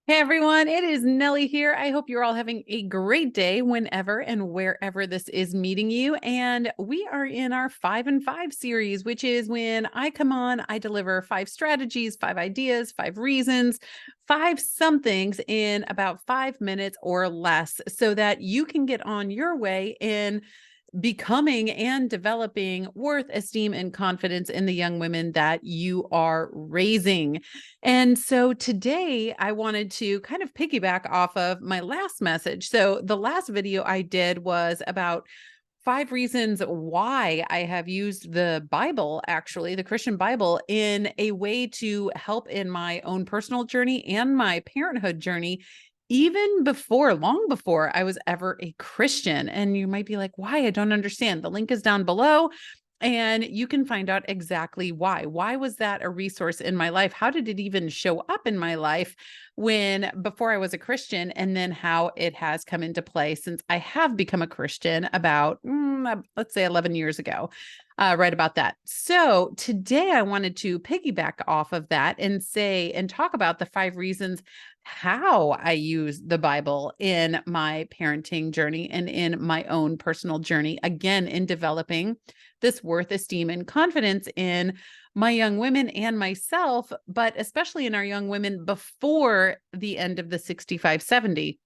Hey everyone, it is Nellie here. I hope you're all having a great day whenever and wherever this is meeting you. And we are in our 5 and 5 series, which is when I come on, I deliver 5 strategies, 5 ideas, 5 reasons, 5 somethings in about 5 minutes or less so that you can get on your way in becoming and developing worth, esteem, and confidence in the young women that you are raising. And so today I wanted to kind of piggyback off of my last message. So the last video I did was about 5 reasons why I have used the Bible, actually, the Christian Bible, in a way to help in my own personal journey and my parenthood journey, even before, long before I was ever a Christian. And you might be like, why? I don't understand. The link is down below. And you can find out exactly why. Why was that a resource in my life? How did it even show up in my life when before I was a Christian, and then how it has come into play since I have become a Christian about, let's say 11 years ago, right about that. So today I wanted to piggyback off of that and say, and talk about the 5 reasons how I use the Bible in my parenting journey and in my own personal journey, again, in developing this worth, esteem, and confidence in my young women and myself, but especially in our young women before the end of the 65-70,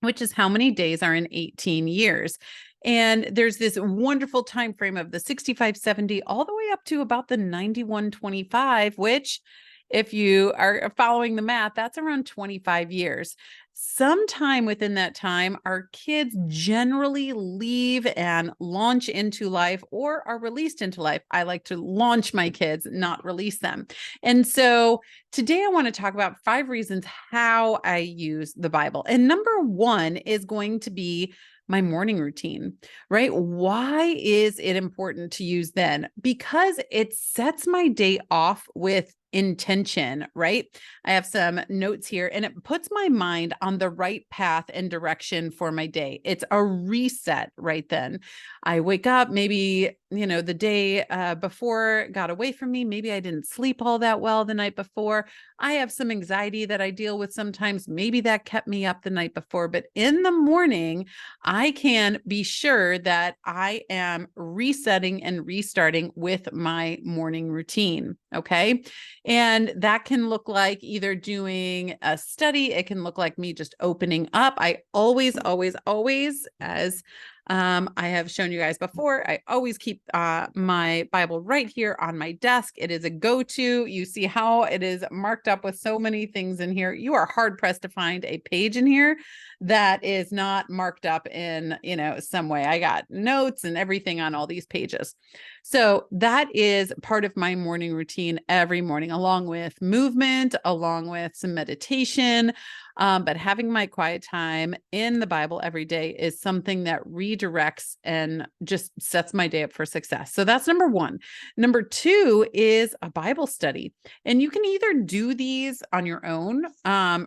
which is how many days are in 18 years. And there's this wonderful time frame of the 65-70 all the way up to about the 91-25, which, if you are following the math, that's around 25 years. Sometime within that time, our kids generally leave and launch into life or are released into life. I like to launch my kids, not release them. And so today I want to talk about 5 reasons how I use the Bible. And number one is going to be my morning routine, right? Why is it important to use then? Because it sets my day off with intention, right? I have some notes here and it puts my mind on the right path and direction for my day. It's a reset right then. I wake up, maybe, the day before got away from me. Maybe I didn't sleep all that well the night before. I have some anxiety that I deal with sometimes. Maybe that kept me up the night before, but in the morning, I can be sure that I am resetting and restarting with my morning routine. Okay. And that can look like either doing a study. It can look like me just opening up. I always, always, always, as I have shown you guys before, I always keep my Bible right here on my desk. It is a go-to. You see how it is marked up with so many things in here. You are hard pressed to find a page in here that is not marked up in, some way. I got notes and everything on all these pages. So that is part of my morning routine every morning, along with movement, along with some meditation. But having my quiet time in the Bible every day is something that redirects and just sets my day up for success. So that's number one. Number two is a Bible study. And you can either do these on your own,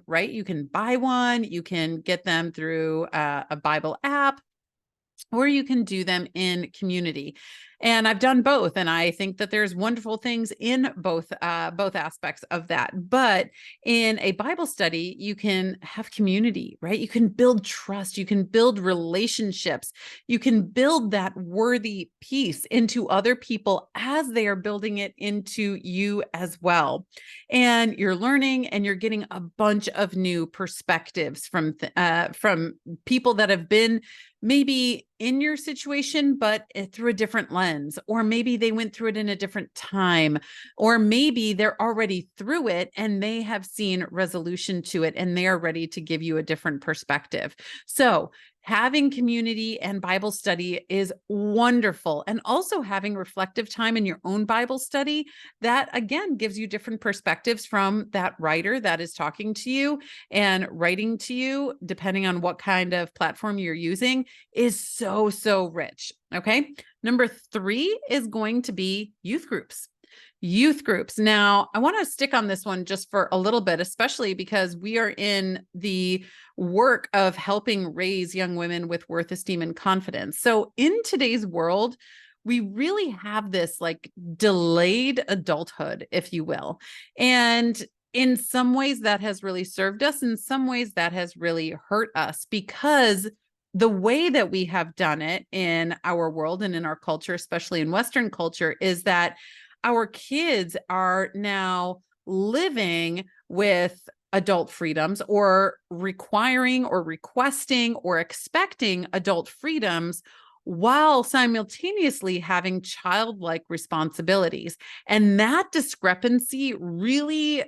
right? You can buy one, you can get them through a Bible app, or you can do them in community. And I've done both, and I think that there's wonderful things in both aspects of that. But in a Bible study, you can have community, right? You can build trust, you can build relationships, you can build that worthy peace into other people as they are building it into you as well. And you're learning, and you're getting a bunch of new perspectives from people that have been maybe in your situation, but through a different lens, or maybe they went through it in a different time, or maybe they're already through it and they have seen resolution to it and they are ready to give you a different perspective. So having community and Bible study is wonderful. And also having reflective time in your own Bible study, that again gives you different perspectives from that writer that is talking to you and writing to you, depending on what kind of platform you're using, is so, so rich. Okay. Number three is going to be youth groups. Youth groups. Now, I want to stick on this one just for a little bit, especially because we are in the work of helping raise young women with worth, esteem, and confidence. So in today's world, we really have this like delayed adulthood, if you will. And In some ways that has really served us. In some ways that has really hurt us, because the way that we have done it in our world and in our culture, especially in Western culture, is that our kids are now living with adult freedoms, or requiring or requesting or expecting adult freedoms, while simultaneously having childlike responsibilities. And that discrepancy really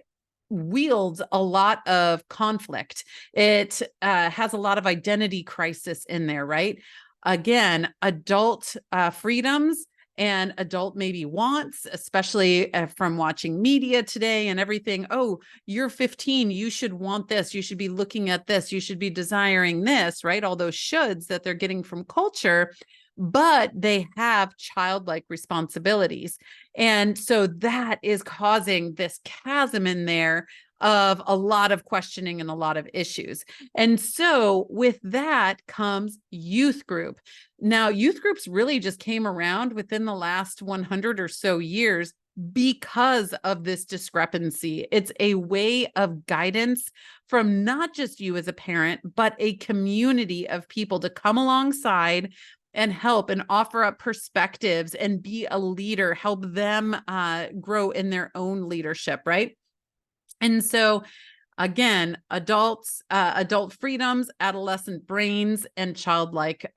wields a lot of conflict. It has a lot of identity crisis in there, right? Again, adult freedoms and adult maybe wants, especially from watching media today and everything. Oh, you're 15, you should want this, you should be looking at this, you should be desiring this, right? All those shoulds that they're getting from culture, but they have childlike responsibilities. And so that is causing this chasm in there of a lot of questioning and a lot of issues. And so with that comes youth group. Now, youth groups really just came around within the last 100 or so years because of this discrepancy. It's a way of guidance from not just you as a parent, but a community of people to come alongside and help and offer up perspectives and be a leader, help them grow in their own leadership, right? And so again, adult freedoms, adolescent brains, and childlike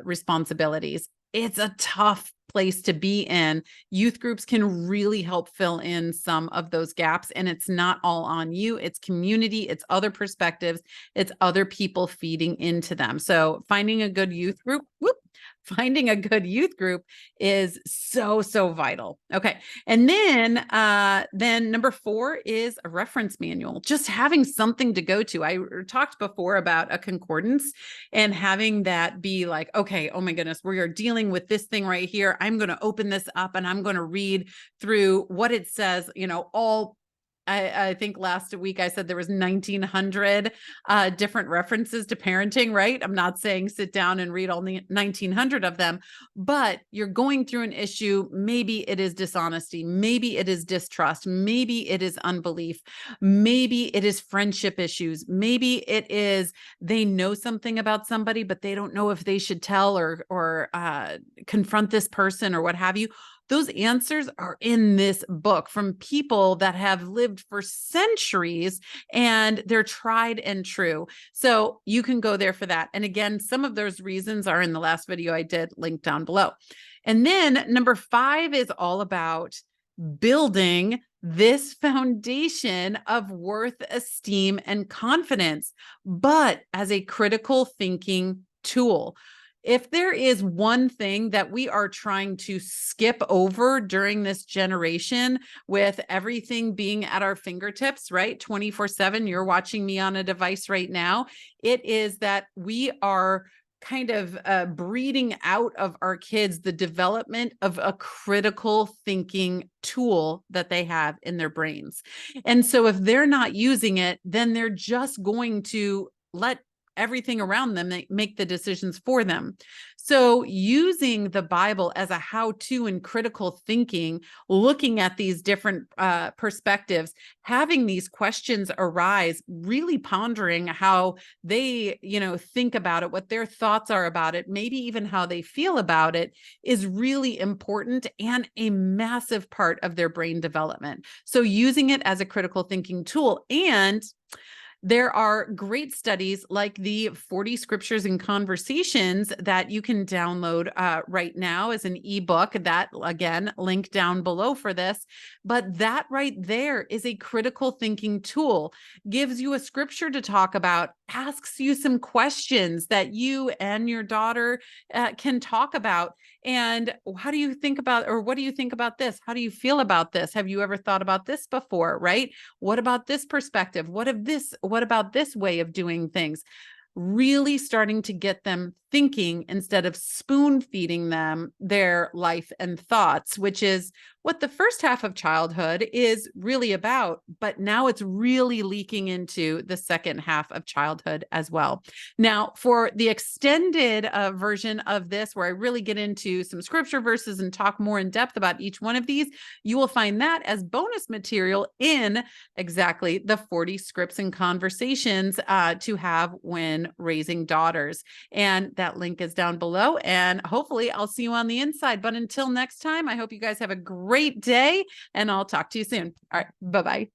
responsibilities. It's a tough place to be in. Youth groups can really help fill in some of those gaps, and it's not all on you. It's community, it's other perspectives, it's other people feeding into them. So finding a good youth group, finding a good youth group is so, so vital. Okay. And then number 4 is a reference manual, just having something to go to. I talked before about a concordance and having that be like, okay, oh my goodness, we are dealing with this thing right here. I'm going to open this up and I'm going to read through what it says, all I think last week I said there was 1,900 different references to parenting, right? I'm not saying sit down and read all 1,900 of them, but you're going through an issue. Maybe it is dishonesty. Maybe it is distrust. Maybe it is unbelief. Maybe it is friendship issues. Maybe it is they know something about somebody, but they don't know if they should tell or confront this person or what have you. Those answers are in this book from people that have lived for centuries, and they're tried and true. So you can go there for that. And again, some of those reasons are in the last video I did, linked down below. And then number 5 is all about building this foundation of worth, esteem, and confidence, but as a critical thinking tool. If there is one thing that we are trying to skip over during this generation, with everything being at our fingertips, right? 24/7, you're watching me on a device right now. It is that we are kind of breeding out of our kids the development of a critical thinking tool that they have in their brains. And so if they're not using it, then they're just going to let everything around them make the decisions for them. So using the Bible as a how-to in critical thinking, looking at these different perspectives, having these questions arise, really pondering how they, think about it, what their thoughts are about it, maybe even how they feel about it, is really important and a massive part of their brain development. So using it as a critical thinking tool. And there are great studies like the 40 Scriptures and Conversations that you can download right now as an ebook. That, again, link down below for this. But that right there is a critical thinking tool, gives you a scripture to talk about, asks you some questions that you and your daughter can talk about. And how do you think about, or what do you think about this? How do you feel about this? Have you ever thought about this before, right? What about this perspective? What about this way of doing things? Really starting to get them thinking instead of spoon feeding them their life and thoughts, which is what the first half of childhood is really about. But now it's really leaking into the second half of childhood as well. Now, for the extended version of this, where I really get into some scripture verses and talk more in depth about each one of these, you will find that as bonus material in exactly the 40 scripts and conversations to have when raising daughters. And that link is down below. And hopefully I'll see you on the inside. But until next time, I hope you guys have a great day and I'll talk to you soon. All right. Bye-bye.